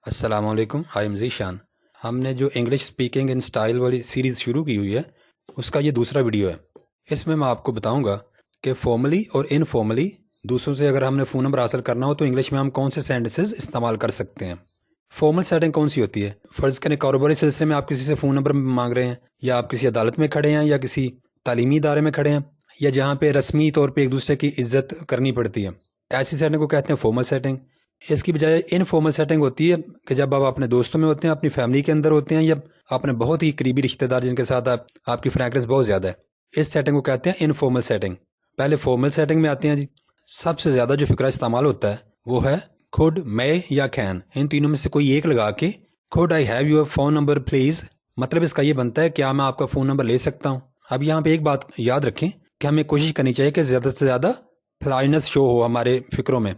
السلام علیکم، I am Zeeshan. ہم نے جو انگلش اسپیکنگ ان اسٹائل والی سیریز شروع کی ہوئی ہے اس کا یہ دوسرا ویڈیو ہے۔ اس میں آپ کو بتاؤں گا کہ فارملی اور انفارملی دوسروں سے اگر ہم نے فون نمبر حاصل کرنا ہو تو انگلش میں ہم کون سے سینٹنسز استعمال کر سکتے ہیں۔ فارمل سیٹنگ کون سی ہوتی ہے؟ فرض کریں کاروباری سلسلے میں آپ کسی سے فون نمبر مانگ رہے ہیں، یا آپ کسی عدالت میں کھڑے ہیں، یا کسی تعلیمی ادارے میں کھڑے ہیں، یا جہاں پہ رسمی طور پہ ایک دوسرے کی عزت کرنی پڑتی ہے، ایسی سیٹنگ کو کہتے ہیں فارمل سیٹنگ۔ اس کی بجائے انفارمل سیٹنگ ہوتی ہے کہ جب آپ اپنے دوستوں میں ہوتے ہیں، اپنی فیملی کے اندر ہوتے ہیں، یا اپنے بہت ہی قریبی رشتہ دار جن کے ساتھ آپ کی فرینکنس بہت زیادہ ہے، اس سیٹنگ کو کہتے ہیں انفارمل سیٹنگ۔ پہلے فارمل سیٹنگ میں آتے ہیں جی۔ سب سے زیادہ جو فقرہ استعمال ہوتا ہے وہ ہے could، may یا can، ان تینوں میں سے کوئی ایک لگا کے could I have your phone number please، مطلب اس کا یہ بنتا ہے کیا میں آپ کا فون نمبر لے سکتا ہوں۔ اب یہاں پہ ایک بات یاد رکھیں کہ ہمیں کوشش کرنی چاہیے کہ زیادہ سے زیادہ فلائنس شو ہو ہمارے فکروں میں،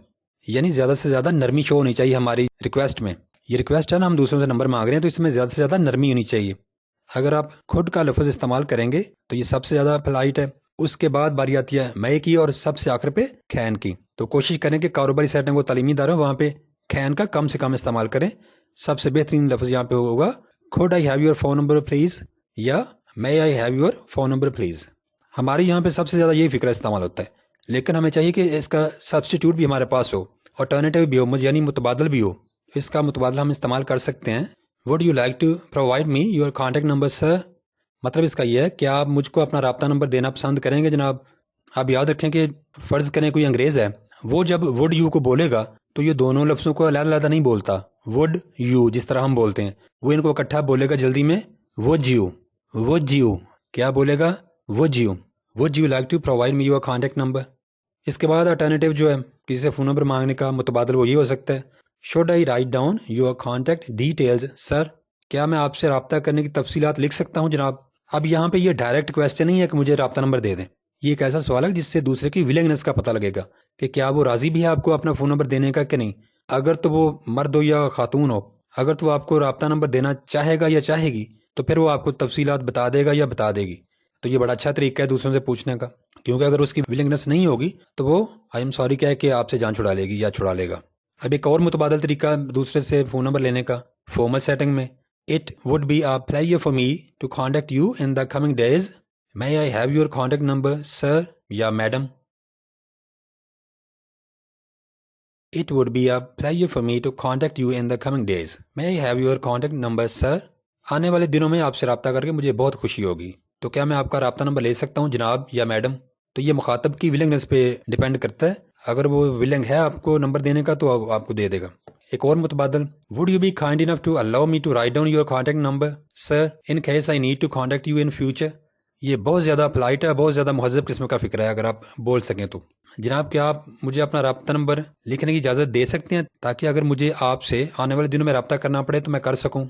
یعنی زیادہ سے زیادہ نرمی شو ہونی چاہیے ہماری ریکویسٹ میں۔ یہ ریکویسٹ ہے نا، ہم دوسروں سے نمبر مانگ رہے ہیں تو اس میں زیادہ سے زیادہ نرمی ہونی چاہیے۔ اگر آپ خود کا لفظ استعمال کریں گے تو یہ سب سے زیادہ پلائٹ ہے، اس کے بعد باری آتی ہے میں کی، اور سب سے آخر پہ کین کی۔ تو کوشش کریں کہ کاروباری سیٹنگ و تعلیمی اداروں وہاں پہ کین کا کم سے کم استعمال کریں۔ سب سے بہترین لفظ یہاں پہ ہوگا could I have your phone number please یا may I have your phone number please۔ ہمارے یہاں پہ سب سے زیادہ یہی فکرہ استعمال ہوتا ہے، لیکن ہمیں چاہیے کہ اس کا سبسٹیٹیوٹ بھی ہمارے پاس ہو، آلٹرنیٹیو بھی ہو، یعنی متبادل بھی ہو۔ اس کا متبادل ہم استعمال کر سکتے ہیں would you like to provide me your contact number sir، مطلب اس کا یہ ہے کہ آپ مجھ کو اپنا رابطہ نمبر دینا پسند کریں گے جناب۔ آپ یاد رکھیں کہ فرض کریں کوئی انگریز ہے، وہ جب would you کو بولے گا تو یہ دونوں لفظوں کو علیحدہ علیحدہ نہیں بولتا، would you جس طرح ہم بولتے ہیں، وہ ان کو اکٹھا بولے گا جلدی میں would you کیا بولے گا would you like to provide me your contact number۔ اس کے بعد الٹرنیٹیو جو ہے کسی سے فون نمبر مانگنے کا متبادل وہ یہ ہو سکتا ہے should I write down your contact details sir، کیا میں آپ سے رابطہ کرنے کی تفصیلات لکھ سکتا ہوں جناب۔ اب یہاں پہ یہ ڈائریکٹ کویسچن نہیں ہے کہ مجھے رابطہ نمبر دے دیں، یہ ایک ایسا سوال ہے جس سے دوسرے کی ولنگنس کا پتہ لگے گا کہ کیا وہ راضی بھی ہے آپ کو اپنا فون نمبر دینے کا کہ نہیں۔ اگر تو وہ مرد ہو یا خاتون ہو، اگر تو وہ آپ کو رابطہ نمبر دینا چاہے گا یا چاہے گی تو پھر وہ آپ کو تفصیلات بتا دے گا یا بتا دے گی۔ تو یہ بڑا اچھا طریقہ ہے دوسروں سے پوچھنے کا، کیونکہ اگر اس کی ولنگنس نہیں ہوگی تو وہ آئی ایم سوری کہہ کے آپ سے جان چھڑا لے گی یا چھڑا لے گا۔ اب ایک اور متبادل طریقہ دوسرے سے فون نمبر لینے کا فارمل سیٹنگ میں It would be a pleasure for me to contact you in the coming days. May I have your contact number, sir یا madam؟ It would be a pleasure for me to contact you in the coming days. May I have your contact number, sir؟ آنے والے دنوں میں آپ سے رابطہ کر کے مجھے بہت خوشی ہوگی، تو کیا میں آپ کا رابطہ نمبر لے سکتا ہوں جناب یا میڈم؟ تو یہ مخاطب کی ولنگنس پہ ڈیپینڈ کرتا ہے، اگر وہ ولنگ ہے آپ کو نمبر دینے کا تو آپ کو دے دے گا۔ ایک اور متبادل would you be kind enough to allow me to write down your contact number sir in case I need to contact you in future۔ یہ بہت زیادہ پلائٹ ہے، بہت زیادہ مہذب قسم کا فکر ہے اگر آپ بول سکیں تو۔ جناب کیا آپ مجھے اپنا رابطہ نمبر لکھنے کی اجازت دے سکتے ہیں تاکہ اگر مجھے آپ سے آنے والے دنوں میں رابطہ کرنا پڑے تو میں کر سکوں۔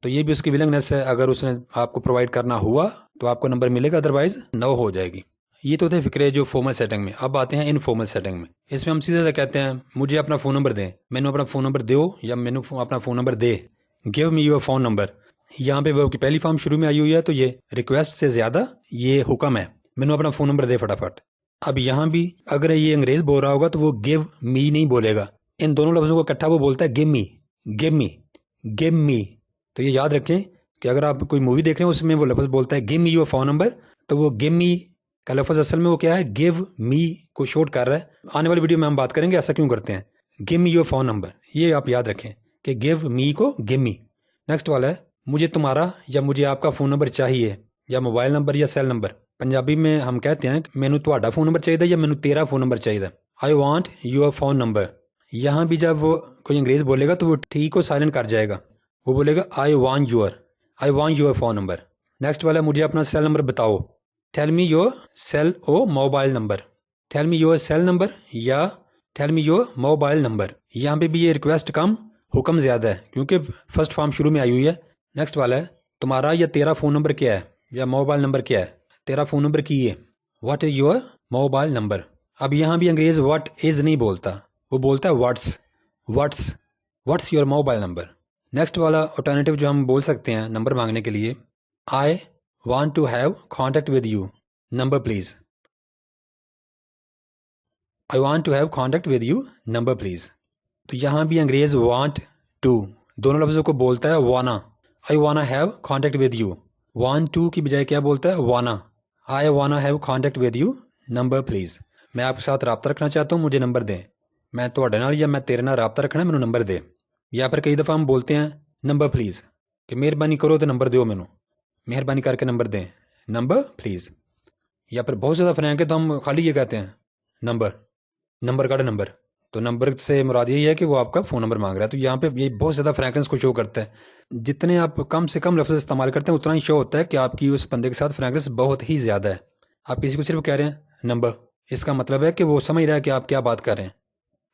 تو یہ بھی اس کی ولنگنس ہے، اگر اس نے آپ کو پرووائڈ کرنا ہوا تو آپ کو نمبر ملے گا، ادروائز نو ہو جائے گی۔ یہ تو تھے فکرے جو فارمل سیٹنگ میں۔ اب آتے ہیں انفارمل سیٹنگ میں۔ اس میں ہم سیدھے کہتے ہیں مجھے اپنا فون نمبر دیں، مینو اپنا فون نمبر دیو یا مینو اپنا phone number they, give me your phone number. یہاں پہ وہ کی پہلی فارم شروع میں آئی ہوئی ہے تو یہ ریکویسٹ سے زیادہ یہ حکم ہے، مینو اپنا فون نمبر دے فٹافٹ۔ اب یہاں بھی اگر یہ انگریز بول رہا ہوگا تو وہ گیو می نہیں بولے گا، ان دونوں لفظوں کو اکٹھا وہ بولتا ہے give me give me give me. تو یہ یاد رکھیں کہ اگر آپ کوئی مووی دیکھ رہے ہیں اس میں وہ لفظ بولتا ہے give me your phone number, تو وہ گیو می کا لفظ اصل میں وہ کیا ہے، گیو می کو شورٹ کر رہا ہے۔ آنے والی ویڈیو میں ہم بات کریں گے ایسا کیوں کرتے ہیں۔ Give me your phone number, یہ آپ یاد رکھیں کہ گیو می کو گیو می۔ نیکسٹ والا ہے مجھے تمہارا یا مجھے آپ کا فون نمبر چاہیے، یا موبائل نمبر یا سیل نمبر۔ پنجابی میں ہم کہتے ہیں کہ مینو تہاڈا فون نمبر چاہیے یا مینو تیرا فون نمبر چاہیے، آئی وانٹ یور فون نمبر۔ یہاں بھی جب وہ کوئی انگریز بولے گا تو وہ ٹھیک کو سائلنٹ کر جائے گا، وہ بولے گا I want your phone number. Next والا مجھے اپنا سیل نمبر بتاؤ، tell me your cell or mobile number, tell me your cell number یا tell me your mobile number. یہاں پہ بھی یہ ریکویسٹ کم حکم زیادہ ہے کیونکہ فرسٹ فارم شروع میں آئی ہوئی ہے۔ نیکسٹ والا ہے تمہارا یا تیرا فون نمبر کیا ہے یا موبائل نمبر کیا ہے، تیرا فون نمبر کی ہے، what is your mobile number. اب یہاں بھی انگریز واٹ از نہیں بولتا، وہ بولتا ہے what's your mobile number. Next والا آلٹرنیٹیو جو ہم بول سکتے ہیں نمبر مانگنے کے لیے، I want to have contact with you number please, I want to have contact with you number please. تو یہاں بھی انگریز وانٹ ٹو دونوں لفظوں کو بولتا ہے wanna. I wanna have contact with you. Want to کی بجائے کیا بولتا ہے؟ Wanna. I wanna have contact with you. Number please. میں آپ کے ساتھ رابطہ رکھنا چاہتا ہوں، مجھے نمبر دیں. میں تواڈے نال یا میں تیرے نال رابطہ رکھنا، مینوں نمبر دے. یا پھر کئی دفعہ ہم بولتے ہیں نمبر پلیز کہ مہربانی کرو تو نمبر دیو مینوں، مہربانی کر کے نمبر دیں، نمبر پلیز. یا پھر بہت زیادہ فرینک ہے تو ہم خالی یہ کہتے ہیں نمبر کاٹ نمبر. تو نمبر سے مراد یہی ہے کہ وہ آپ کا فون نمبر مانگ رہا ہے. تو یہاں پہ یہ بہت زیادہ فرینکنس کو شو کرتا ہے. جتنے آپ کم سے کم لفظ استعمال کرتے ہیں اتنا ہی شو ہوتا ہے کہ آپ کی اس بندے کے ساتھ فرینکنس بہت ہی زیادہ ہے. آپ کسی کو صرف کہہ رہے ہیں نمبر، اس کا مطلب ہے کہ وہ سمجھ رہا ہے کہ آپ کیا بات کر رہے ہیں.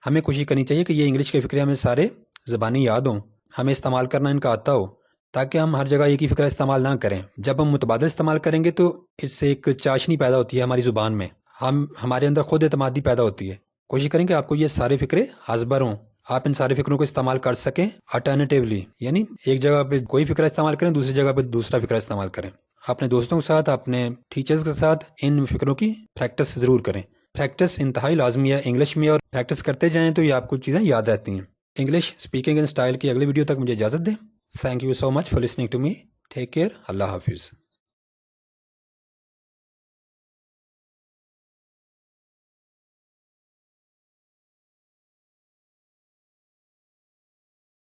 ہمیں کوشش کرنی چاہیے کہ یہ انگلش کے فقرے ہمیں سارے زبانی یاد ہوں، ہمیں استعمال کرنا ان کا آتا ہو، تاکہ ہم ہر جگہ ایک ہی فقرہ استعمال نہ کریں. جب ہم متبادل استعمال کریں گے تو اس سے ایک چاشنی پیدا ہوتی ہے ہماری زبان میں، ہمارے اندر خود اعتمادی پیدا ہوتی ہے. کوشش کریں کہ آپ کو یہ سارے فقرے ازبر ہوں، آپ ان سارے فقروں کو استعمال کر سکیں الٹرنیٹیولی، یعنی ایک جگہ پہ کوئی فقرہ استعمال کریں، دوسری جگہ پہ دوسرا فقرہ استعمال کریں. اپنے دوستوں کے ساتھ، اپنے ٹیچرز کے ساتھ ان فقروں کی پریکٹس ضرور کریں. پریکٹس انتہائی لازمی ہے انگلش میں، اور پریکٹس کرتے جائیں تو یہ آپ کو چیزیں یاد رہتی ہیں. انگلش اسپیکنگ اینڈ اسٹائل کی اگلی ویڈیو تک مجھے اجازت دیں. Thank you so much for listening to me. Take care. اللہ حافظ.